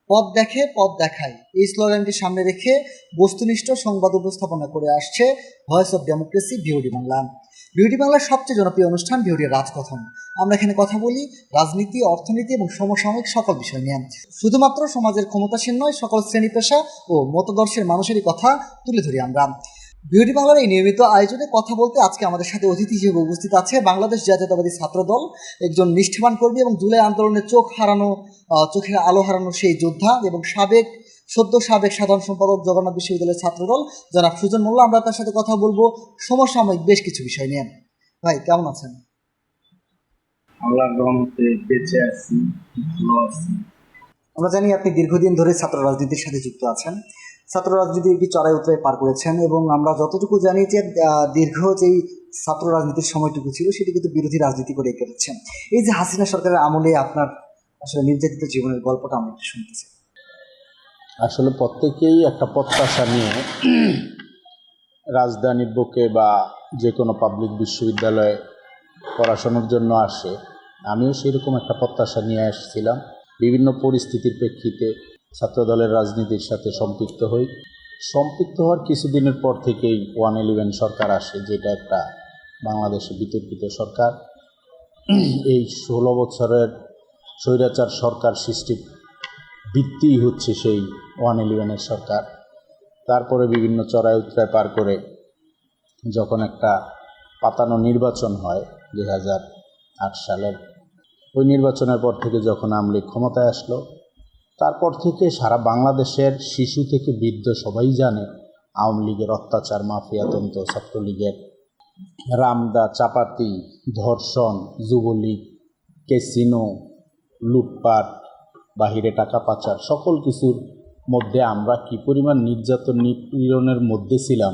পথ দেখে পথ দেখায় এই স্লোগানটি সামনে রেখে বস্তুনিষ্ঠ সংবাদ উপস্থাপনা করে আসছে voice of democracy VOD Bangla. VOD বাংলার সবচেয়ে জনপ্রিয় অনুষ্ঠান ভিওডি রাজকথন। আমরা এখানে কথা বলি রাজনীতি, অর্থনীতি এবং সমসাময়িক সকল বিষয় নিয়ে। শুধুমাত্র সমাজের ক্ষমতাসীন নয়, সকল শ্রেণী পেশা ও মতদর্শের মানুষেরই কথা তুলে ধরি আমরা। ভিওডি বাংলার এই নিয়মিত আয়োজনে কথা বলতে আজকে আমাদের সাথে অতিথি হিসেবে উপস্থিত আছে বাংলাদেশ জাতীয়তাবাদী ছাত্রদল, একজন নিষ্ঠাবান কর্মী এবং জুলাই আন্দোলনে চোখের আলো হারানো সেই যোদ্ধা এবং সদ্য সাবেক সাধারণ সম্পাদক জগন্নাথ বিশ্ববিদ্যালয়ের ছাত্রদল জনাব সুজন মোল্লা। আমরা তার সাথে কথা বলবো সমসাময়িক বেশ কিছু বিষয় নিয়ে। ভাই কেমন আছেন? আল্লাহর রহমতে বেঁচে আছি, ভালো আছি। আমরা জানি আপনি দীর্ঘদিন ধরে ছাত্র রাজনীতির সাথে যুক্ত আছেন, ছাত্র রাজনীতির একটি চড়াই উতরাই পার করেছেন এবং আমরা যতটুকু জানি যে দীর্ঘ যেই ছাত্র রাজনীতির সময়টুকু ছিল সেটি কিন্তু বিরোধী রাজনীতি করে কেটেছেন। এই যে হাসিনা সরকারের আমলে আপনার আসলে নির্যাতিত জীবনের গল্পটা আমরা একটু শুনতে চাই। আসলে প্রত্যেকেই একটা প্রত্যাশা নিয়ে রাজধানীর বুকে বা যে কোনো পাবলিক বিশ্ববিদ্যালয়ে পড়াশোনার জন্য আসে। আমিও সেরকম একটা প্রত্যাশা নিয়ে এসেছিলাম। বিভিন্ন পরিস্থিতির প্রেক্ষিতে ছাত্রদলের রাজনীতির সাথে সম্পৃক্ত হওয়ার কিছুদিনের পর থেকেই 111 সরকার আসে, যেটা একটা বাংলাদেশে বিতর্কিত সরকার। এই 16 বছরের স্বৈরাচার সরকার সৃষ্টির ভিত্তিই হচ্ছে সেই 111 সরকার। তারপরে বিভিন্ন চড়াই উতরাই পার করে যখন একটা পাতানো নির্বাচন হয় 2008 সালের, ওই নির্বাচনের পর থেকে যখন আওয়ামী লীগ ক্ষমতায় আসলো, তারপর থেকে সারা বাংলাদেশের শিশু থেকে বৃদ্ধ সবাই জানে আওয়ামী লীগের অত্যাচার, মাফিয়াতন্ত্র, ছাত্রলীগের রামদা, চাপাতি, ধর্ষণ, যুবলীগ, ক্যাসিনো, লুটপাট, বাহিরে টাকা পাচার, সকল কিছুর মধ্যে আমরা কি পরিমাণ নির্যাতন নিপীড়নের মধ্যে ছিলাম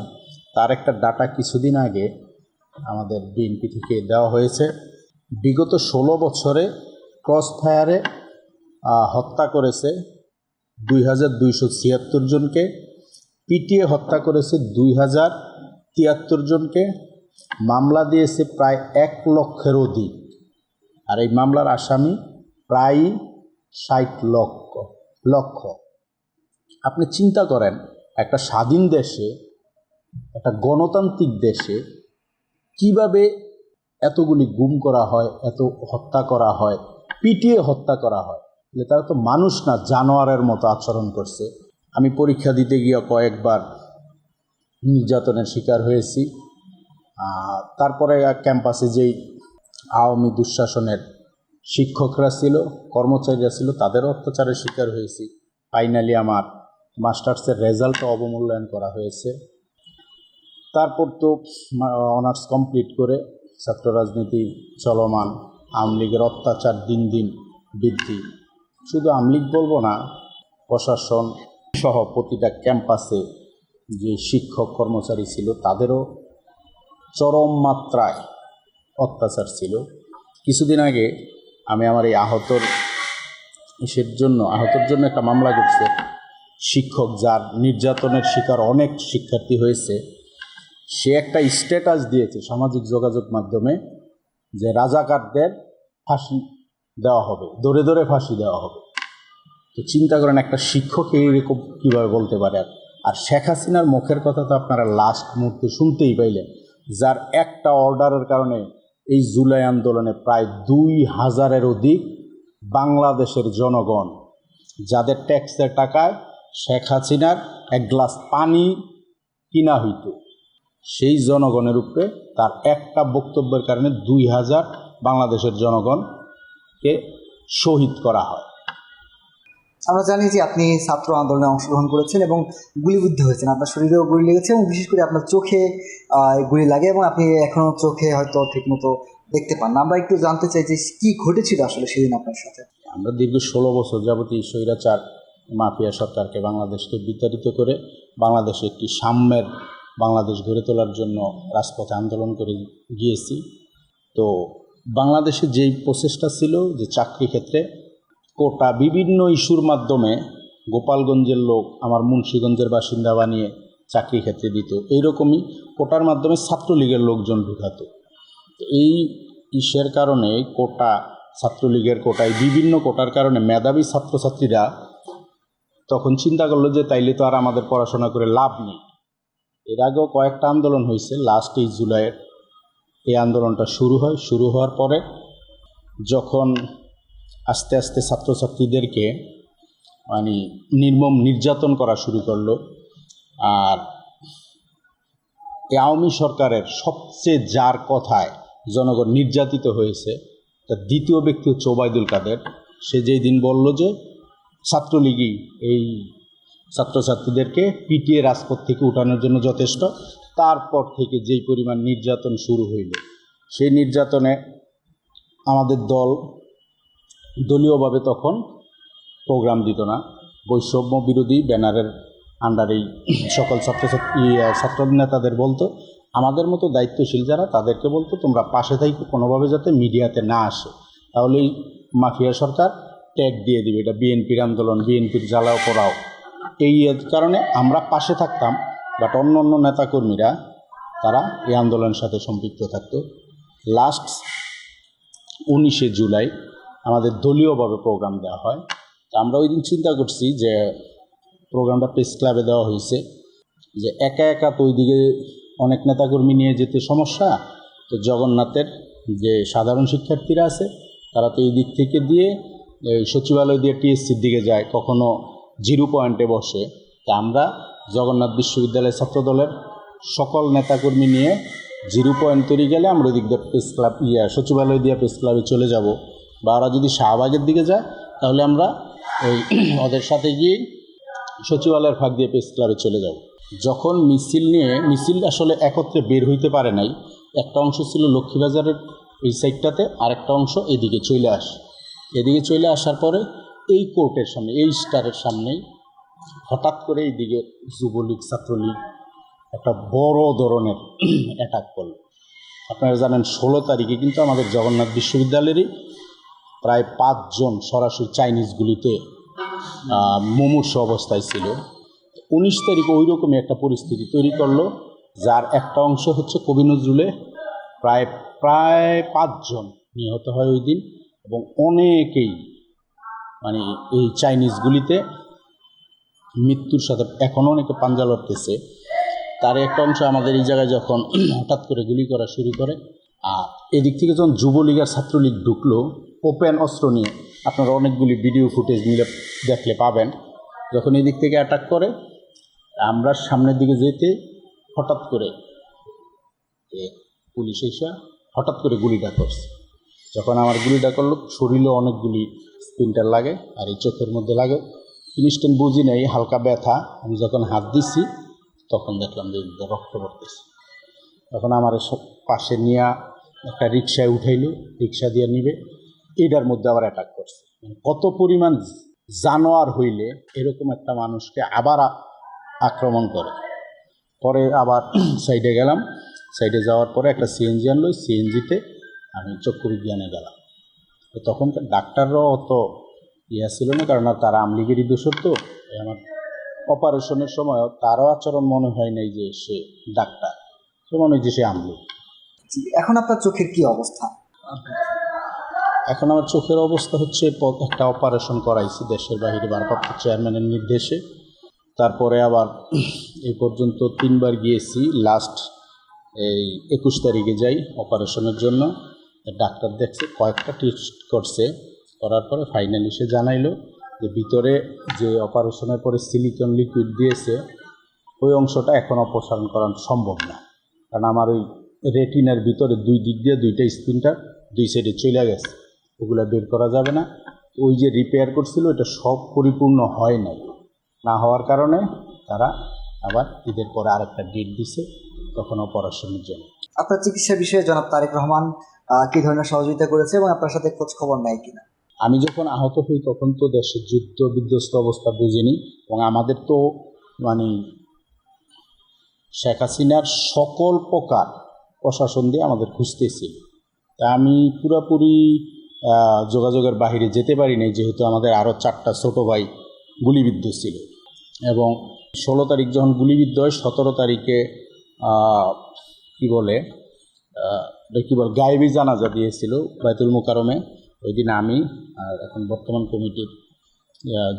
তার একটা ডাটা কিছুদিন আগে আমাদের বিএনপি থেকে দেওয়া হয়েছে। বিগত 16 বছরে ক্রস ফায়ারে হত্যা করেছে 2276 জনকে, পিটিয়ে হত্যা করেছে 2073 জনকে, মামলা দিয়েছে প্রায় 1 লক্ষের অধিক, আর এই মামলার আসামি প্রায় 60 লক্ষ। আপনি চিন্তা করেন, একটা স্বাধীন দেশে, একটা গণতান্ত্রিক দেশে কিভাবে এতগুলি গুম করা হয়, এত হত্যা করা হয়, পিটিয়ে হত্যা করা হয়। তারা তো মানুষ না, জানোয়ারের মতো আচরণ করছে। আমি পরীক্ষা দিতে গিয়ে কয়েকবার নির্যাতনের শিকার হয়েছি। তারপরে ক্যাম্পাসে যেই আওয়ামী দুঃশাসনের শিক্ষকরা ছিল, কর্মচারীরা ছিল, তাদেরও অত্যাচারের শিকার হয়েছি। ফাইনালি আমার মাস্টার্সের রেজাল্টও অবমূল্যায়ন করা হয়েছে। তারপর তো অনার্স কমপ্লিট করে ছাত্র রাজনীতি চলমান, আওয়ামী লীগের অত্যাচার দিন দিন বৃদ্ধি। শুধু আওয়ামী লীগ বলবো না, প্রশাসন সহ প্রতিটা ক্যাম্পাসে যে শিক্ষক কর্মচারী ছিল তাদেরও চরম মাত্রায় অত্যাচার ছিল। কিছুদিন আগে আমি আমার এই আহতর জন্য একটা মামলা করছে। শিক্ষক, যার নির্যাতনের শিকার অনেক শিক্ষার্থী হয়েছে, সে একটা স্ট্যাটাস দিয়েছে সামাজিক যোগাযোগ মাধ্যমে যে রাজাকারদের ফাঁসি দেওয়া হবে, দৌড়ে দৌড়ে ফাঁসি দেওয়া হবে। তো চিন্তা করেন, একটা শিক্ষক এইরকম কীভাবে বলতে পারে। আর শেখ হাসিনার মুখের কথা তো আপনারা লাস্ট মুহূর্তে শুনতেই পাইলেন, যার একটা অর্ডারের কারণে এই জুলাই আন্দোলনে প্রায় 2000-এর অধিক বাংলাদেশের জনগণ, যাদের ট্যাক্সের টাকায় শেখ হাসিনার এক গ্লাস পানি কিনা হইত, সেই জনগণের উপরে তার একটা বক্তব্যের কারণে 2000 বাংলাদেশের জনগণকে শহীদ করা হয়। আমরা জানি যে আপনি ছাত্র আন্দোলনে অংশগ্রহণ করেছেন এবং গুলিবিদ্ধ হয়েছেন, আপনার শরীরেও গুলি লেগেছে এবং বিশেষ করে আপনার চোখে গুলি লাগে এবং আপনি এখনও চোখে হয়তো ঠিকমতো দেখতে পান না। আমরা একটু জানতে চাই যে কী ঘটেছিল আসলে সেদিন আপনার সাথে। আমরা দীর্ঘ 16 বছর যাবতীয় স্বৈরাচার মাফিয়া সরকারকে বাংলাদেশকে বিতাড়িত করে বাংলাদেশে একটি সাম্যের বাংলাদেশ গড়ে তোলার জন্য রাজপথে আন্দোলন করে গিয়েছি। তো বাংলাদেশে যেই প্রচেষ্টা ছিল যে চাকরি ক্ষেত্রে কোটা, বিভিন্ন ইস্যুর মাধ্যমে গোপালগঞ্জের লোক আমার মুন্সিগঞ্জের বাসিন্দা বানিয়ে চাকরি ক্ষেত্রে দিত, এইরকমই কোটার মাধ্যমে ছাত্রলীগের লোকজন ঢুকাতো। এই ইস্যুর কারণে কোটা, ছাত্রলীগের কোটায়, বিভিন্ন কোটার কারণে মেধাবী ছাত্রছাত্রীরা তখন চিন্তা করলো যে তাইলে তো আর আমাদের পড়াশোনা করে লাভ নেই। এর আগেও কয়েকটা আন্দোলন হয়েছে, লাস্ট এই জুলাইয়ের এই আন্দোলনটা শুরু হওয়ার পরে যখন আস্তে আস্তে ছাত্রছাত্রীদেরকে মানে নির্মম নির্যাতন করা শুরু করলো, আর এই আওয়ামী সরকারের সবচেয়ে যার কথায় জনগণ নির্যাতিত হয়েছে তার দ্বিতীয় ব্যক্তি হচ্ছে ওবায়দুল কাদের। সে যেই দিন বলল যে ছাত্রলীগই এই ছাত্রছাত্রীদেরকে পিটিয়ে রাজপথ থেকে উঠানোর জন্য যথেষ্ট, তারপর থেকে যেই পরিমাণ নির্যাতন শুরু হইল, সেই নির্যাতনে আমাদের দলীয়ভাবে তখন প্রোগ্রাম দিত না। বৈষম্য বিরোধী ব্যানারের আন্ডারেই সকল ছাত্র নেতাদের বলতো, আমাদের মতো দায়িত্বশীল যারা তাদেরকে বলতো তোমরা পাশে থেকে কোনোভাবে যাতে মিডিয়াতে না আসে, তাহলেই মাফিয়া সরকার ট্যাগ দিয়ে দিবে, এটা বিএনপির আন্দোলন, বিএনপির জ্বালাও পোড়াও। এই কারণে আমরা পাশে থাকতাম, বাট অন্য নেতাকর্মীরা তারা এই আন্দোলনের সাথে সম্পৃক্ত থাকতো। লাস্ট 19শে জুলাই আমাদের দলীয়ভাবে প্রোগ্রাম দেওয়া হয়। তো আমরা ওই দিন চিন্তা করছি যে প্রোগ্রামটা প্রেস ক্লাবে দেওয়া হয়েছে, যে একা একা তো ওইদিকে অনেক নেতাকর্মী নিয়ে যেতে সমস্যা, তো জগন্নাথের যে সাধারণ শিক্ষার্থীরা আছে তারা তো এই দিক থেকে দিয়ে সচিবালয় দিয়ে টিএসসির দিকে যায়, কখনো 0 পয়েন্টে বসে। তা আমরা জগন্নাথ বিশ্ববিদ্যালয়ের ছাত্রদলের সকল নেতাকর্মী নিয়ে 0 পয়েন্ট তৈরি গেলে আমরা ওই দিক দিয়ে প্রেস ক্লাব সচিবালয় দিয়ে প্রেস ক্লাবে চলে যাব, বা ওরা যদি শাহবাগের দিকে যায় তাহলে আমরা ওই ওদের সাথে গিয়ে সচিবালয়ের ফাঁক দিয়ে প্রেস ক্লাবে চলে যাব। যখন মিছিল আসলে একত্রে বের হইতে পারে নাই, একটা অংশ ছিল লক্ষ্মীবাজারের এই সাইডটাতে, আর একটা অংশ এদিকে চলে আসার পরে এই কোর্টের সামনে, এই স্টারের সামনেই হঠাৎ করে এইদিকে যুবলীগ ছাত্রলীগ একটা বড় ধরনের অ্যাটাক করলো। আপনারা জানেন 16 তারিখে কিন্তু আমাদের জগন্নাথ বিশ্ববিদ্যালয়েরই প্রায় 5 জন সরাসরি চাইনিজ গুলিতে মুমূর্ষ অবস্থায় ছিল। 19 তারিখে ওই রকমই একটা পরিস্থিতি তৈরি করলো, যার একটা অংশ হচ্ছে কবি নজরুলে প্রায় 5 জন নিহত হয় ওই দিন, এবং অনেকেই মানে এই চাইনিজ গুলিতে মৃত্যুর সাথে এখনও অনেকে পাঞ্জা লড়তেছে। তার একটা অংশ আমাদের এই জায়গায় যখন হঠাৎ করে গুলি করা শুরু করে, আর এদিক থেকে যখন যুবলীগ আর ছাত্রলীগ ঢুকলো ওপেন অস্ত্র নিয়ে, আপনারা অনেকগুলি ভিডিও ফুটেজ মিলে দেখলে পাবেন, যখন এদিক থেকে অ্যাটাক করে আমরা সামনের দিকে যেতে হঠাৎ করে পুলিশ এসে হঠাৎ করে গুলিটা করছে। যখন আমার গুলিটা করলো শরীরে অনেকগুলি স্পিনটার লাগে, আর এই চোখের মধ্যে লাগে, ইনস্ট্যান্ট বুঝি নেই, হালকা ব্যথা। আমি যখন হাত দিচ্ছি তখন দেখলাম যে রক্ত পড়তেছে। তখন আমার পাশে নিয়ে একটা রিক্সায় উঠাইলো, রিক্সা দিয়ে নিবে, এটার মধ্যে আবার অ্যাটাক করছে। কত পরিমাণ জানোয়ার হইলে এরকম একটা মানুষকে আবার আক্রমণ করে। পরে আবার সাইডে গেলাম, সাইডে যাওয়ার পরে একটা সিএনজি আনলো, সিএনজিতে আমি চক্ষু বিজ্ঞানে গেলাম। তো তখনকার ডাক্তাররাও অত ছিল না, কারণ তারা আমলিগেরই দোষর। তো আমার অপারেশনের সময়ও তারও আচরণ মনে হয় নাই যে সে ডাক্তার, সে মনে হয় যে সে আমলিগ। এখন আপনার চোখের কি অবস্থা? এখন আমার চোখের অবস্থা হচ্ছে, একটা অপারেশন করাইছি দেশের বাইরে ভারপ্রাপ্ত চেয়ারম্যানের নির্দেশে। তারপরে আবার এই পর্যন্ত 3 বার গিয়েছি, লাস্ট এই 21 তারিখে যাই অপারেশনের জন্য। ডাক্তার দেখছে, কয়েকটা টেস্ট করছে, করার পরে ফাইনালি সে জানাইলো যে ভিতরে যে অপারেশনের পরে সিলিকন লিকুইড দিয়েছে ওই অংশটা এখন অপসারণ করা সম্ভব না, কারণ আমার ওই রেটিনার ভিতরে 2 দিক দিয়ে 2টা স্পিনটার 2 সাইডে চলে গেছে, ওগুলো বের করা যাবে না। ওই যে রিপেয়ার করছিল এটা সব পরিপূর্ণ হয় নাই, না হওয়ার কারণে তারা আবার ঈদের পরে আরেকটা ডেট দিছে, তখন অপারেশনের জন্য। আপনার চিকিৎসা বিষয়ে জনাব তারেক রহমান কী ধরনের সহযোগিতা করেছে এবং আপনার সাথে খোঁজ খবর নেয় কিনা? আমি যখন আহত হই তখন তো দেশের যুদ্ধ বিধ্বস্ত অবস্থা বুঝিনি, এবং আমাদের তো মানে শেখ হাসিনার সকল প্রকার প্রশাসন দিয়ে আমাদের খুঁজতেছিল। তা আমি পুরোপুরি যোগাযোগের বাইরে যেতে পারি নাই, যেহেতু আমাদের আরও 4টা ছোটো ভাই গুলিবিদ্ধ ছিল। এবং 16 তারিখ যখন গুলিবিদ্ধ হয়, 17 তারিখে গায়েবী জানাজা দিয়েছিল বাইতুল মোকারমে। ওই দিন আমি আর এখন বর্তমান কমিটির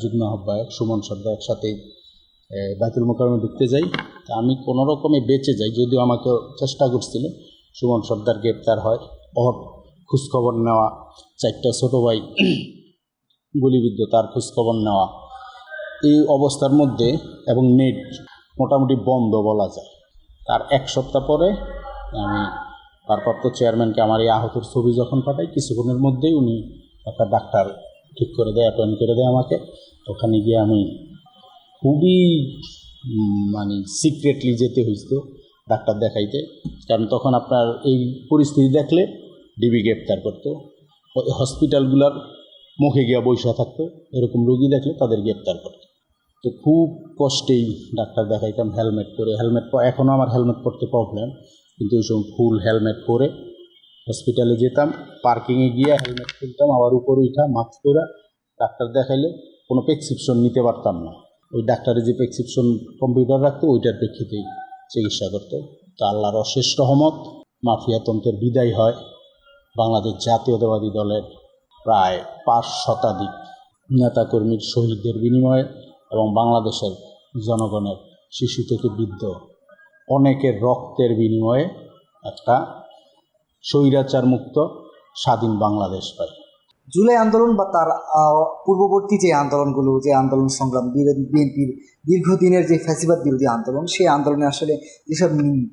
যুগ্ম আহ্বায়ক সুমন সর্দার একসাথে বাইতুল মোকাররমে ঢুকতে যাই। তা আমি কোনো রকমে বেঁচে যাই, যদিও আমাকে চেষ্টা করছিল। সুমন সর্দার গ্রেপ্তার হয়, ওর খোঁজখবর নেওয়া, 4টা ছোটো ভাই গুলিবিদ্ধ, তার খোঁজখবর নেওয়া, এই অবস্থার মধ্যে এবং নেট মোটামুটি বন্ধ বলা যায়। তার 1 সপ্তাহ পরে আমি ভারপ্রাপ্ত চেয়ারম্যানকে আমার এই আহতর ছবি যখন পাঠাই, কিছুক্ষণের মধ্যেই উনি একটা ডাক্তার ঠিক করে দেয়, অ্যাপয়েন্ট করে দেয় আমাকে। ওখানে গিয়ে আমি খুবই মানে সিক্রেটলি যেতে হয়েছিল ডাক্তার দেখাইতে, কারণ তখন আপনার এই পরিস্থিতি দেখলে ডিবি গ্রেপ্তার করতো, হসপিটালগুলোর মুখে গিয়া বৈশা থাকতো, এরকম রোগী দেখলে তাদের গ্রেপ্তার করতো। তো খুব কষ্টেই ডাক্তার দেখাইতাম হেলমেট পরে। এখনও আমার হেলমেট পরতে প্রবলেম, কিন্তু ওই সময় ফুল হেলমেট পরে হসপিটালে যেতাম। পার্কিংয়ে গিয়ে হেলমেট খুলতাম, আবার উপরে উঠা মাস্ক পরে ডাক্তার দেখাইলে কোনো প্রেসক্রিপশন নিতে পারতাম না। ওই ডাক্তারের যে প্রেসক্রিপশন কম্পিউটার রাখতো ওইটার প্রেক্ষিতেই চিকিৎসা করতো। তো আল্লাহর অশেষ রহমত, মাফিয়াতন্ত্রের বিদায় হয়। বাংলাদেশ জাতীয়তাবাদী দলের প্রায় 5 শতাধিক নেতাকর্মীর শহীদদের বিনিময়ে এবং বাংলাদেশের জনগণের শিশু থেকে বৃদ্ধ অনেকের রক্তের বিনিময়ে একটা স্বৈরাচার মুক্ত স্বাধীন বাংলাদেশ পাই। জুলাই আন্দোলন বা তার পূর্ববর্তী যে আন্দোলনগুলো, যে আন্দোলন সংগ্রাম, বিএনপির দীর্ঘদিনের যে ফ্যাসিবাদ বিরোধী আন্দোলন, সেই আন্দোলনে আসলে যেসব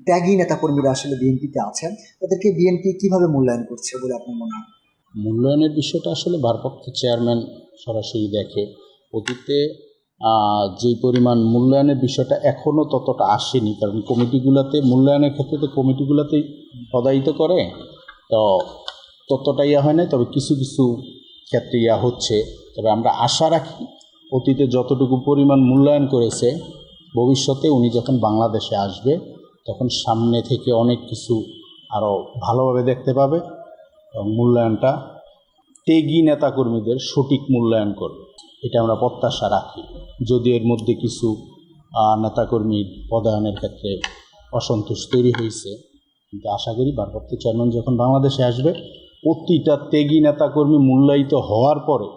ত্যাগী নেতাকর্মীরা আসলে বিএনপিতে আছেন, তাদেরকে বিএনপি কিভাবে মূল্যায়ন করছে বলে আপনার মনে হয়? মূল্যায়নের বিষয়টা আসলে ভারপ্রাপ্ত চেয়ারম্যান সরাসরি দেখে। অতীতে যেই পরিমাণ মূল্যায়নের বিষয়টা এখনও ততটা আসেনি, কারণ কমিটিগুলোতে মূল্যায়নের ক্ষেত্রে তো কমিটিগুলোতেই তদায়িত করে, তো ততটা হয় না। তবে কিছু কিছু ক্ষেত্রে হচ্ছে। তবে আমরা আশা রাখি অতীতে যতটুকু পরিমাণ মূল্যায়ন করেছে, ভবিষ্যতে উনি যখন বাংলাদেশে আসবে তখন সামনে থেকে অনেক কিছু আরও ভালোভাবে দেখতে পাবে এবং মূল্যায়নটা ত্যাগী নেতাকর্মীদের সঠিক মূল্যায়ন করবে, এটা আমরা প্রত্যাশা রাখি। যদি এর মধ্যে কিছু নেতাকর্মীর পদায়নের ক্ষেত্রে অসন্তোষ তৈরি হয়েছে, কিন্তু আশা করি ভারপ্রাপ্ত চেয়ারম্যান যখন বাংলাদেশে আসবে প্রতিটা ত্যাগী নেতাকর্মী মূল্যায়িত হওয়ার পরে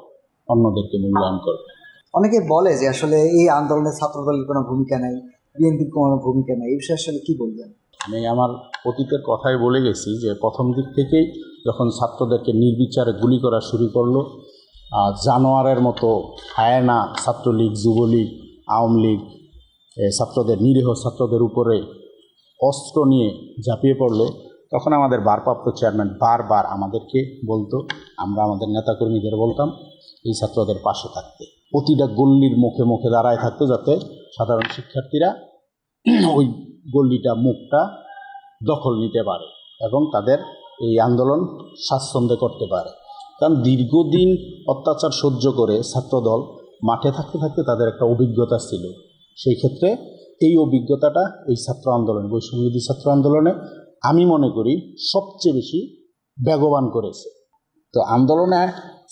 অন্যদেরকে মূল্যায়ন করবে। অনেকে বলে যে আসলে এই আন্দোলনে ছাত্রদলের কোনো ভূমিকা নেই, বিএনপির কোনো ভূমিকা নেই, এই বিষয়ে আসলে কী বলবেন? আমি আমার অতীতের কথাই বলে গেছি যে প্রথম দিক থেকেই যখন ছাত্রদেরকে নির্বিচারে গুলি করা শুরু করলো, জানোয়ারের মতো হায়না ছাত্রলীগ, যুবলীগ, আওয়ামী লীগ ছাত্রদের, নিরীহ ছাত্রদের উপরে অস্ত্র নিয়ে ঝাঁপিয়ে পড়লো, তখন আমাদের ভারপ্রাপ্ত চেয়ারম্যান বারবার আমাদেরকে বলতো, আমরা আমাদের নেতাকর্মীদের বলতাম এই ছাত্রদের পাশে থাকতে, প্রতিটা গল্লির মুখে মুখে দাঁড়ায় থাকতো, যাতে সাধারণ শিক্ষার্থীরা ওই গল্লিটা মুখটা দখল নিতে পারে এবং তাদের এই আন্দোলন স্বাচ্ছন্দ্যে করতে পারে। কারণ দীর্ঘদিন অত্যাচার সহ্য করে ছাত্রদল মাঠে থাকতে থাকতে তাদের একটা অভিজ্ঞতা ছিল। সেই ক্ষেত্রে এই অভিজ্ঞতাটা এই ছাত্র আন্দোলন, বৈষম্যবিরোধী ছাত্র আন্দোলনে আমি মনে করি সবচেয়ে বেশি বেগবান করেছে। তো আন্দোলনে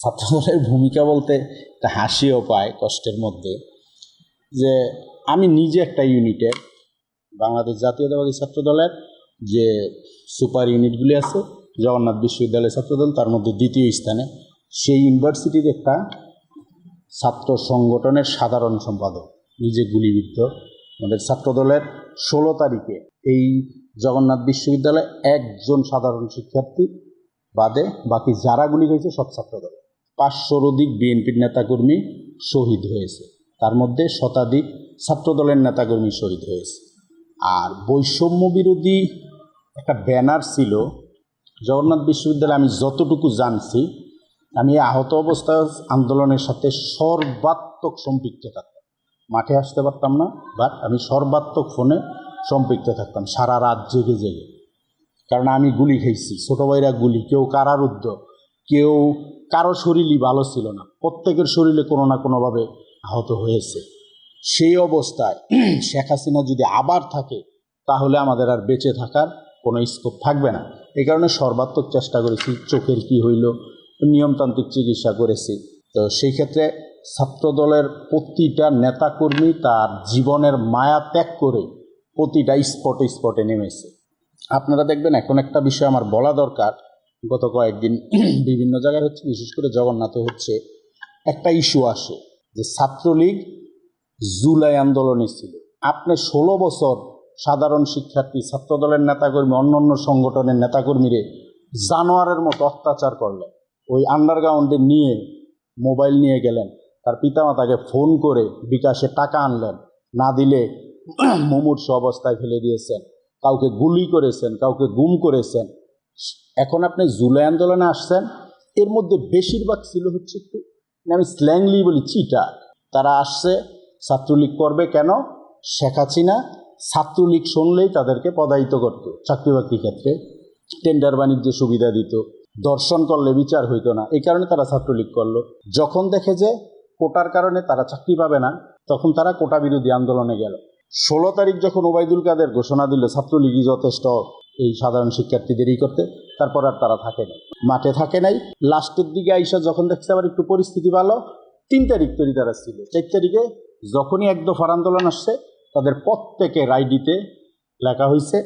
ছাত্রদলের ভূমিকা বলতে একটা হাসিও পায় কষ্টের মধ্যে, যে আমি নিজে একটা ইউনিটের, বাংলাদেশ জাতীয়তাবাদী ছাত্রদলের যে সুপার ইউনিটগুলি আছে, জগন্নাথ বিশ্ববিদ্যালয় ছাত্রদল তার মধ্যে 2য় স্থানে, সেই ইউনিভার্সিটির একটা ছাত্র সংগঠনের সাধারণ সম্পাদক, নিজে গুলিবিদ্ধ। আমাদের ছাত্রদলের 16 তারিখে এই জগন্নাথ বিশ্ববিদ্যালয়ে একজন সাধারণ শিক্ষার্থী বাদে বাকি যারা গুলি হয়েছে সব ছাত্রদল। 500-র অধিক বিএনপির নেতাকর্মী শহীদ হয়েছে, তার মধ্যে শতাধিক ছাত্রদলের নেতাকর্মী শহীদ হয়েছে। আর বৈষম্য বিরোধী একটা ব্যানার ছিল জগন্নাথ বিশ্ববিদ্যালয়ে। আমি যতটুকু জানছি, আমি আহত অবস্থায় আন্দোলনের সাথে সর্বাত্মক সম্পৃক্ত থাকতাম, মাঠে আসতে পারতাম না, বাট আমি সর্বাত্মক ফোনে সম্পৃক্ত থাকতাম সারা রাত জেগে জেগে। কারণ আমি গুলি খেয়েছি, ছোটো ভাইরা গুলি, কেউ কারারুদ্ধ, কেউ কারো শরীরই ভালো ছিল না, প্রত্যেকের শরীরে কোনো না কোনোভাবে আহত হয়েছে। সেই অবস্থায় শেখ হাসিনা যদি আবার থাকে তাহলে আমাদের আর বেঁচে থাকার কোনো স্কোপ থাকবে না। এই কারণে সর্বাত্মক চেষ্টা করেছি, চোখের কি হইল নিয়মতান্ত্রিক চিকিৎসা করেছি। তো সেই ক্ষেত্রে ছাত্রদলের প্রতিটা নেতাকর্মী তার জীবনের মায়া ত্যাগ করে প্রতিটা স্পটে স্পটে নেমেছে। আপনারা দেখবেন এখন একটা বিষয় আমার বলা দরকার, গত কয়েকদিন বিভিন্ন জায়গায় হচ্ছে, বিশেষ করে জগন্নাথে হচ্ছে, একটা ইস্যু আসে যে ছাত্রলীগ জুলাই আন্দোলনে ছিল। আপনি 16 বছর সাধারণ শিক্ষার্থী, ছাত্রদলের নেতাকর্মী, অন্য অন্য সংগঠনের নেতাকর্মীরে জানোয়ারের মতো অত্যাচার করলেন। ওই আন্ডারগ্রাউন্ডে নিয়ে মোবাইল নিয়ে গেলেন, তার পিতামাতাকে ফোন করে বিকাশে টাকা আনলেন, না দিলে মুমূর্ষু অবস্থায় ফেলে দিয়েছেন, কাউকে গুলি করেছেন, কাউকে গুম করেছেন। এখন আপনি জুলাই আন্দোলনে আসছেন, এর মধ্যে বেশিরভাগ ছিল হচ্ছে একটু, আমি স্ল্যাংলি বলি, চিটার। তারা আসছে ছাত্রলীগ করবে কেন? শেখ হাসিনা ছাত্রলীগ শুনলেই তাদেরকে পদায়িত করত, চাকরি বাকরি ক্ষেত্রে টেন্ডার বাণিজ্যে সুবিধা দিত, দর্শন করলে বিচার হইতো না, এই কারণে তারা ছাত্রলীগ করলো। যখন দেখে যে কোটার কারণে তারা চাকরি পাবে না, তখন তারা কোটা বিরোধী আন্দোলনে গেল। 16 তারিখ যখন ওবায়দুল কাদের ঘোষণা দিল ছাত্রলীগই যথেষ্ট এই সাধারণ শিক্ষার্থীদেরই করতে, তারপর আর তারা থাকে নাই, মাঠে থাকে নাই। লাস্টের দিকে আইসা যখন দেখছে আবার একটু পরিস্থিতি ভালো, 3 তারিখ তৈরি তারা ছিল। 4 তারিখে যখনই এক দফার আন্দোলন আসছে, তাদের প্রত্যেকের আইডিতে লেখা হয়েছে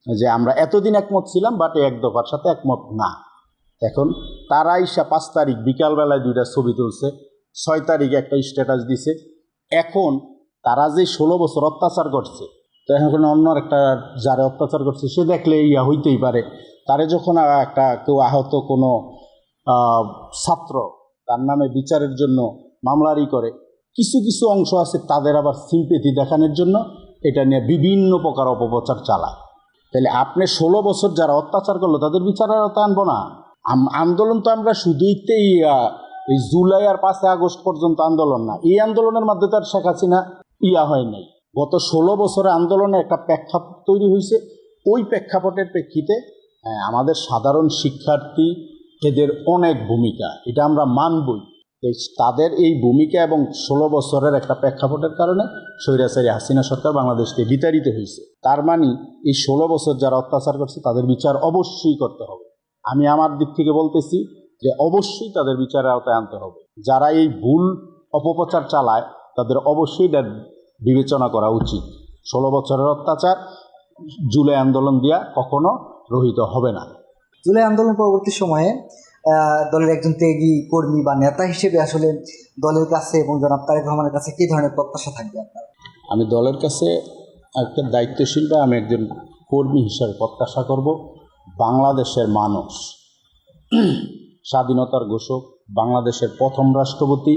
যে আমরা এতদিন একমত ছিলাম, বাট এক দফার সাথে একমত না। এখন তারা আইসা 5 তারিখ বিকালবেলায় 2টা ছবি তুলছে, 6 তারিখে একটা স্ট্যাটাস দিছে। এখন তারা যে 16 বছর অত্যাচার করছে, তো এখন অন্য একটা যারা অত্যাচার করছে সে দেখলে ইয়া হইতেই পারে। তারে যখন একটা কেউ আহত কোনো ছাত্র তার নামে বিচারের জন্য মামলারি করে, কিছু কিছু অংশ আছে তাদের আবার সিম্পেথি দেখানোর জন্য এটা নিয়ে বিভিন্ন প্রকার অপপ্রচার চালায়। তাহলে আপনি 16 বছর যারা অত্যাচার করলো তাদের বিচারের আওতায় আনবো না? আন্দোলন তো আমরা শুধুই এই জুলাই আর 5 আগস্ট পর্যন্ত আন্দোলন না, এই আন্দোলনের মধ্যে তার শেখ হাসিনা হয় নাই। গত 16 বছরে আন্দোলনে একটা প্রেক্ষাপট তৈরি হয়েছে। ওই প্রেক্ষাপটের প্রেক্ষিতে আমাদের সাধারণ শিক্ষার্থী এদের অনেক ভূমিকা, এটা আমরা মানবই। তাদের এই ভূমিকা এবং 16 বছরের একটা প্রেক্ষাপটের কারণে স্বৈরাচারী হাসিনা সরকার বাংলাদেশকে বিতাড়িত হয়েছে। তার মানে এই 16 বছর যারা অত্যাচার করছে তাদের বিচার অবশ্যই করতে হবে। আমি আমার দিক থেকে বলতেছি যে অবশ্যই তাদের বিচারের আওতায় আনতে হবে। যারা এই ভুল অপপ্রচার চালায় তাদের অবশ্যই বিবেচনা করা উচিত। 16 বছরের অত্যাচার জুলাই আন্দোলন দিয়া কখনো রহিত হবে না। জুলাই আন্দোলন পরবর্তী সময়ে দলের একজন ত্যাগী কর্মী বা নেতা হিসেবে আসলে দলের কাছে এবং জনাব তারেক রহমানের কাছে কী ধরনের প্রত্যাশা থাকবে আপনার? আমি দলের কাছে একটা দায়িত্বশীল বা আমি একজন কর্মী হিসাবে প্রত্যাশা করব, বাংলাদেশের মানুষ, স্বাধীনতার ঘোষক, বাংলাদেশের প্রথম রাষ্ট্রপতি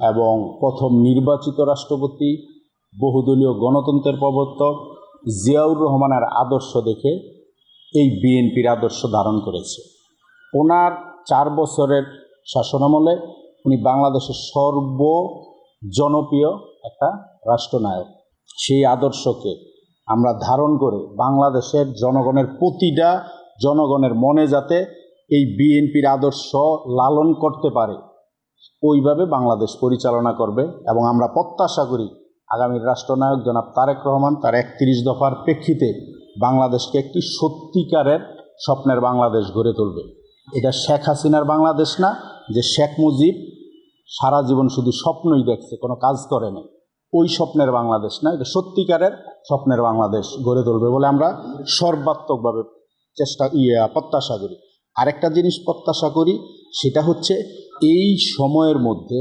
এবং প্রথম নির্বাচিত রাষ্ট্রপতি, বহুদলীয় গণতন্ত্রের প্রবর্তক জিয়াউর রহমানের আদর্শ দেখে এই বিএনপির আদর্শ ধারণ করেছে। ওনার 4 বছরের শাসনামলে উনি বাংলাদেশের সর্বজনপ্রিয় একটা রাষ্ট্রনায়ক। সেই আদর্শকে আমরা ধারণ করে বাংলাদেশের জনগণের প্রতিটা জনগণের মনে যাতে এই বিএনপির আদর্শ লালন করতে পারে, ওইভাবে বাংলাদেশ পরিচালনা করবে। এবং আমরা প্রত্যাশা করি আগামীর রাষ্ট্রনায়ক জনাব তারেক রহমান তার 31 দফার প্রেক্ষিতে বাংলাদেশকে একটি সত্যিকারের স্বপ্নের বাংলাদেশ গড়ে তুলবে। এটা শেখ হাসিনার বাংলাদেশ না, যে শেখ মুজিব সারা জীবন শুধু স্বপ্নই দেখছে, কোনো কাজ করে না। ওই স্বপ্নের বাংলাদেশ না, এটা সত্যিকারের স্বপ্নের বাংলাদেশ গড়ে তুলবে বলে আমরা সর্বাত্মকভাবে প্রত্যাশা করি। আরেকটা জিনিস প্রত্যাশা করি, সেটা হচ্ছে এই সময়ের মধ্যে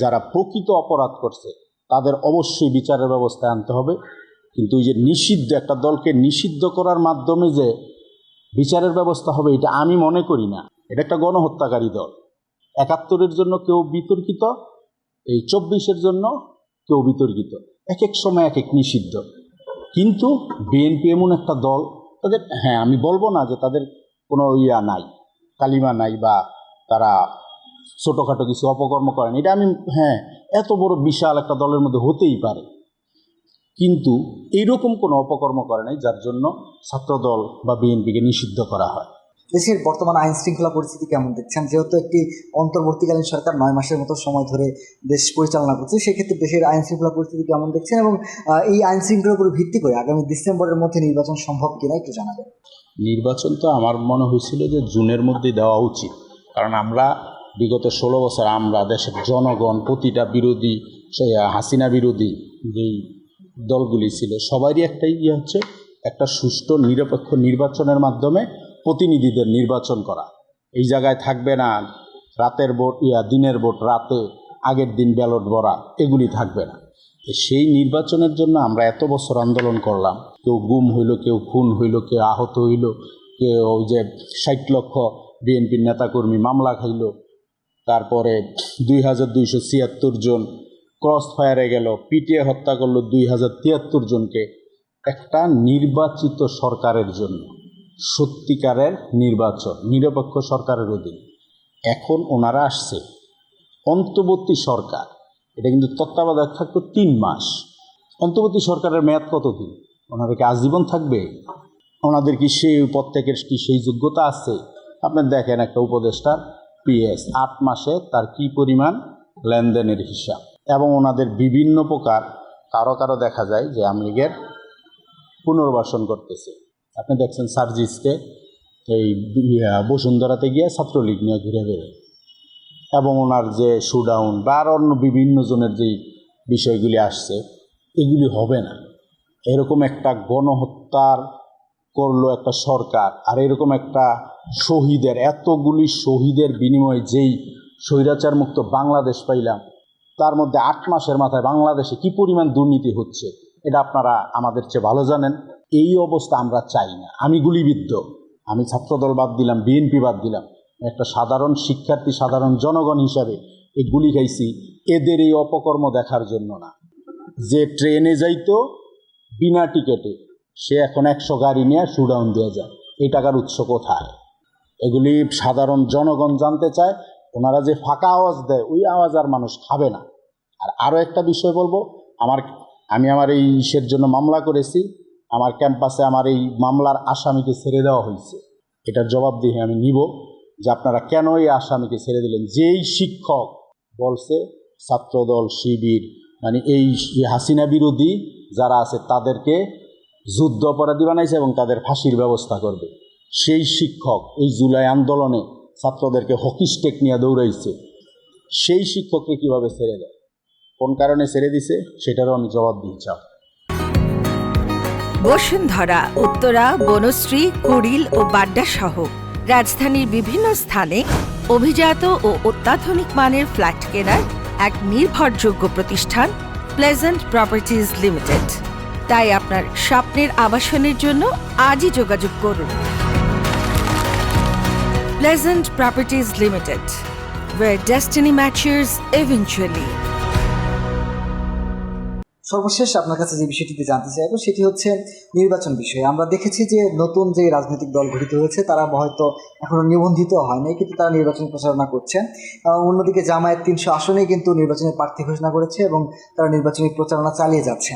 যারা প্রকৃত অপরাধ করছে তাদের অবশ্যই বিচারের ব্যবস্থায় আনতে হবে। কিন্তু এই যে নিষিদ্ধ একটা দলকে নিষিদ্ধ করার মাধ্যমে যে বিচারের ব্যবস্থা হবে, এটা আমি মনে করি না। এটা একটা গণহত্যাকারী দল। 71-এর জন্য কেউ বিতর্কিত, এই 24-এর জন্য কেউ বিতর্কিত, এক এক সময় এক এক নিষিদ্ধ। কিন্তু বিএনপি এমন একটা দল, তাদের আমি বলবো না যে তাদের কোনো নাই, কালিমা নাই বা তারা ছোটোখাটো কিছু অপকর্ম করেন, এটা আমি এত বড় বিশাল একটা দলের মধ্যে হতেই পারে, কিন্তু এইরকম কোনো অপকর্ম করে নাই যার জন্য ছাত্রদল বা বিএনপিকে নিষিদ্ধ করা হয়। দেশের বর্তমান আইন শৃঙ্খলা পরিস্থিতি কেমন দেখছেন? যেহেতু একটি অন্তর্বর্তীকালীন সরকার 9 মাসের মতো সময় ধরে দেশ পরিচালনা করছে, সেক্ষেত্রে দেশের আইন শৃঙ্খলা পরিস্থিতি কেমন দেখছেন এবং এই আইন শৃঙ্খলার উপর ভিত্তি করে আগামী ডিসেম্বরের মধ্যে নির্বাচন সম্ভব কিনা একটু জানাবেন। নির্বাচন তো আমার মনে হয়েছিল যে জুনের মধ্যেই দেওয়া উচিত, কারণ আমরা বিগত 16 বছর আমরা দেশের জনগণ, প্রতিটা বিরোধী, হাসিনা বিরোধী যেই দলগুলি ছিল সবারই একটাই হচ্ছে একটা সুষ্ঠু নিরপেক্ষ নির্বাচনের মাধ্যমে প্রতিনিধিদের নির্বাচন করা। এই জায়গায় থাকবে না রাতের ভোট দিনের ভোট রাতে, আগের দিন ব্যালট ভরা, এগুলি থাকবে না। সেই নির্বাচনের জন্য আমরা এত বছর আন্দোলন করলাম, কেউ গুম হইল, কেউ খুন হইল, কেউ আহত হইল, কেউ ওই যে 60 লক্ষ বিএনপির নেতাকর্মী মামলা খাইল, তারপরে 2276 জন ক্রস ফায়ারে গেল, পিটিয়ে হত্যা করলো 2073 জনকে। একটা নির্বাচিত সরকারের জন্য, সত্যিকারের নির্বাচন, নিরপেক্ষ সরকারের অধীন এখন ওনারা আসছে। অন্তর্বর্তী সরকার, এটা কিন্তু তত্ত্বাবধায়ক থাকতো 3 মাস। অন্তর্বর্তী সরকারের মেয়াদ কতদিন? ওনারা কি আজীবন থাকবে? ওনাদের কি সেই প্রত্যেকের কি সেই যোগ্যতা আছে? আপনি দেখেন একটা উপদেষ্টার পিএস 8 মাসে তার কি পরিমাণ লেনদেনের হিসাব, এবং ওনাদের বিভিন্ন প্রকার কারো কারো দেখা যায় যে আওয়ামী লীগের পুনর্বাসন করতেছে। আপনি দেখছেন সার্জিসকে এই বসুন্ধরাতে গিয়ে ছাত্রলীগ নিয়ে ঘুরে বেড়ে, এবং ওনার যে শুডাউন বা আর অন্য বিভিন্ন জনের যেই বিষয়গুলি আসছে, এগুলি হবে না। এরকম একটা গণহত্যার করলো একটা সরকার, আর এরকম একটা শহীদের, এতগুলি শহীদের বিনিময়ে যেই স্বৈরাচার মুক্ত বাংলাদেশ পাইলাম, তার মধ্যে 8 মাসের মাথায় বাংলাদেশে কি পরিমাণ দুর্নীতি হচ্ছে এটা আপনারা আমাদের চেয়ে ভালো জানেন। এই অবস্থা আমরা চাই না। আমি গুলিবিদ্ধ, আমি ছাত্রদল বাদ দিলাম, বিএনপি বাদ দিলাম, একটা সাধারণ শিক্ষার্থী, সাধারণ জনগণ হিসাবে এই গুলি খাইছি এদের এই অপকর্ম দেখার জন্য না। যে ট্রেনে যাইতো বিনা টিকেটে, সে এখন 100 গাড়ি নিয়ে শুডাউন দিয়ে যায়। এই টাকার উৎস কোথায়? এগুলি সাধারণ জনগণ জানতে চায়। ওনারা যে ফাঁকা আওয়াজ দেয়, ওই আওয়াজ আর মানুষ খাবে না। আর আরও একটা বিষয় বলবো, আমি আমার এই ইসের জন্য মামলা করেছি। আমার ক্যাম্পাসে আমার এই মামলার আসামিকে ছেড়ে দেওয়া হয়েছে। এটার জবাবদিহি আমি নিব যে আপনারা কেন এই আসামিকে ছেড়ে দিলেন। যেই শিক্ষক বলছে ছাত্রদল, শিবির, মানে এই হাসিনা বিরোধী যারা আছে তাদেরকে যুদ্ধ অপরাধী বানাইছে এবং তাদের ফাঁসির ব্যবস্থা করবে, সেই শিক্ষক এই জুলাই আন্দোলনে ছাত্রদেরকে হকি স্টেক নিয়ে দৌড়াইছে। সেই শিক্ষককে কিভাবে ছেড়ে দেয়, কোন কারণে ছেড়ে দিছে, সেটারও আমি জবাব দিতে চাই। বসুন্ধরা, উত্তরা, বনশ্রী, কুড়িল ও বাড্ডা সহ রাজধানীর বিভিন্ন স্থানে অভিজাত ও অত্যাধুনিক মানের ফ্ল্যাট কেনার এক নির্ভরযোগ্য প্রতিষ্ঠান প্লেজেন্ট প্রপার্টিজ লিমিটেড। তাই আপনার স্বপ্নের আবাসনের জন্য আজই যোগাযোগ করুন। Pleasant properties limited, where destiny matches eventually. সর্বশেষ আপনার কাছে যে বিষয়টিতে জানতে চাইবো সেটি হচ্ছে নির্বাচন বিষয়ে। আমরা দেখেছি যে নতুন যে রাজনৈতিক দল গঠিত হয়েছে তারা হয়তো এখনো নিবন্ধিত হয়নি, কিন্তু তারা নির্বাচনী প্রচারণা করছে। অন্যদিকে জামায়াত 300 আসনেই কিন্তু নির্বাচনের প্রার্থী ঘোষণা করেছে এবং তারা নির্বাচনী প্রচারণা চালিয়ে যাচ্ছে।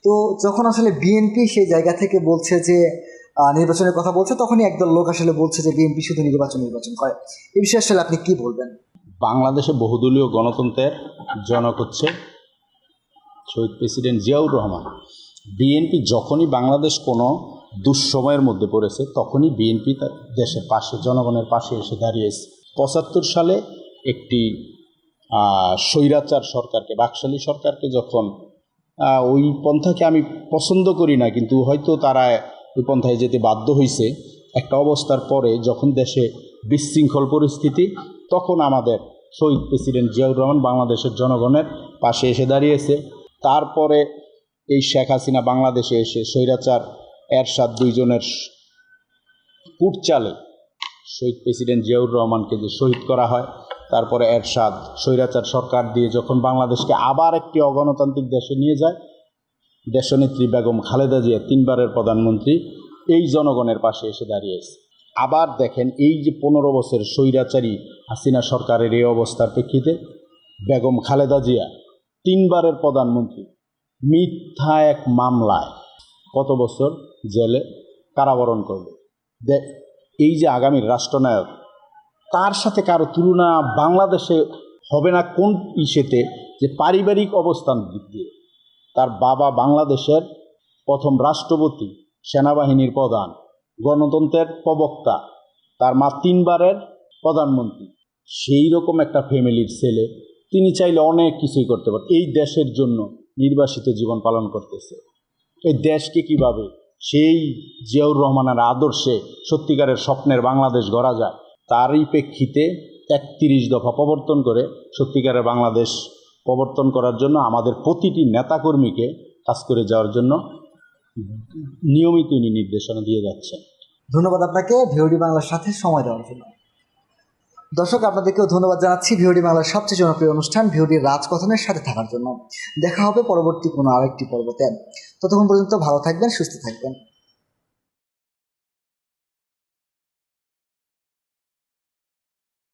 তো যখন আসলে বিএনপি সেই জায়গা থেকে বলছে যে নির্বাচনের কথা বলছে, তখনই একদল লোক আসলে বলছে যে বিএনপি শুধু নির্বাচন করে। এই বিষয়ে আসলে আপনি কি বলবেন? বাংলাদেশে বহুদলীয় গণতন্ত্রের জনক হচ্ছে শহীদ প্রেসিডেন্ট জিয়াউর রহমান। বিএনপি যখনই বাংলাদেশ কোনো দুঃসময়ের মধ্যে পড়েছে, তখনই বিএনপি তার দেশের পাশে, জনগণের পাশে এসে দাঁড়িয়েছে। 75 সালে একটি স্বৈরাচার সরকারকে, বাকশালী সরকারকে যখন, ওই পন্থাকে আমি পছন্দ করি না, কিন্তু হয়তো তারা ওই পন্থায় যেতে বাধ্য হয়েছে একটা অবস্থার পরে, যখন দেশে বিশৃঙ্খল পরিস্থিতি, তখন আমাদের শহীদ প্রেসিডেন্ট জিয়াউর রহমান বাংলাদেশের জনগণের পাশে এসে দাঁড়িয়েছে। তারপরে এই শেখ হাসিনা বাংলাদেশে এসে স্বৈরাচার এরশাদ 2 জনের কুটচালে শহীদ প্রেসিডেন্ট জিয়াউর রহমানকে যে শহীদ করা হয়, তারপরে এরশাদ স্বৈরাচার সরকার দিয়ে যখন বাংলাদেশকে আবার একটি অগণতান্ত্রিক দেশে নিয়ে যায়, দেশনেত্রী বেগম খালেদা জিয়া 3 বারের প্রধানমন্ত্রী এই জনগণের পাশে এসে দাঁড়িয়েছে। আবার দেখেন এই যে 15 বছর স্বৈরাচারী হাসিনা সরকারের এই অবস্থার প্রেক্ষিতে বেগম খালেদা জিয়া 3 বারের প্রধানমন্ত্রী মিথ্যা এক মামলায় কত বছর জেলে কারাবরণ করবে। এই যে আগামীর রাষ্ট্রনায়ক, তার সাথে কারো তুলনা বাংলাদেশে হবে না। কোন ইস্যুতে? যে পারিবারিক অবস্থান দিক দিয়ে তার বাবা বাংলাদেশের প্রথম রাষ্ট্রপতি, সেনাবাহিনীর প্রধান, গণতন্ত্রের প্রবক্তা, তার মা 3 বারের প্রধানমন্ত্রী। সেই রকম একটা ফ্যামিলির ছেলে, তিনি চাইলে অনেক কিছুই করতে পারেন। এই দেশের জন্য নির্বাসিত জীবন পালন করতেছে। এই দেশকে কিভাবে সেই জিয়াউর রহমানের আদর্শে সত্যিকারের স্বপ্নের বাংলাদেশ গড়া যায়, তারই প্রেক্ষিতে 31 দফা প্রবর্তন করে সত্যিকারের বাংলাদেশ প্রবর্তন করার জন্য আমাদের প্রতিটি নেতাকর্মীকে কাজ করে যাওয়ার জন্য নিয়মিত উনি নির্দেশনা দিয়ে যাচ্ছেন। ধন্যবাদ আপনাকে ভিওডি বাংলার সাথে সময় দেওয়ার জন্য। দর্শক, আপনাদেরকেও ধন্যবাদ জানাচ্ছি ভিওডি বাংলার সবচেয়ে জনপ্রিয় অনুষ্ঠান ভিওডির রাজকথনের সাথে থাকার জন্য। দেখা হবে পরবর্তী কোনো আরেকটি পর্বতে। ততক্ষণ পর্যন্ত ভালো থাকবেন, সুস্থ থাকবেন।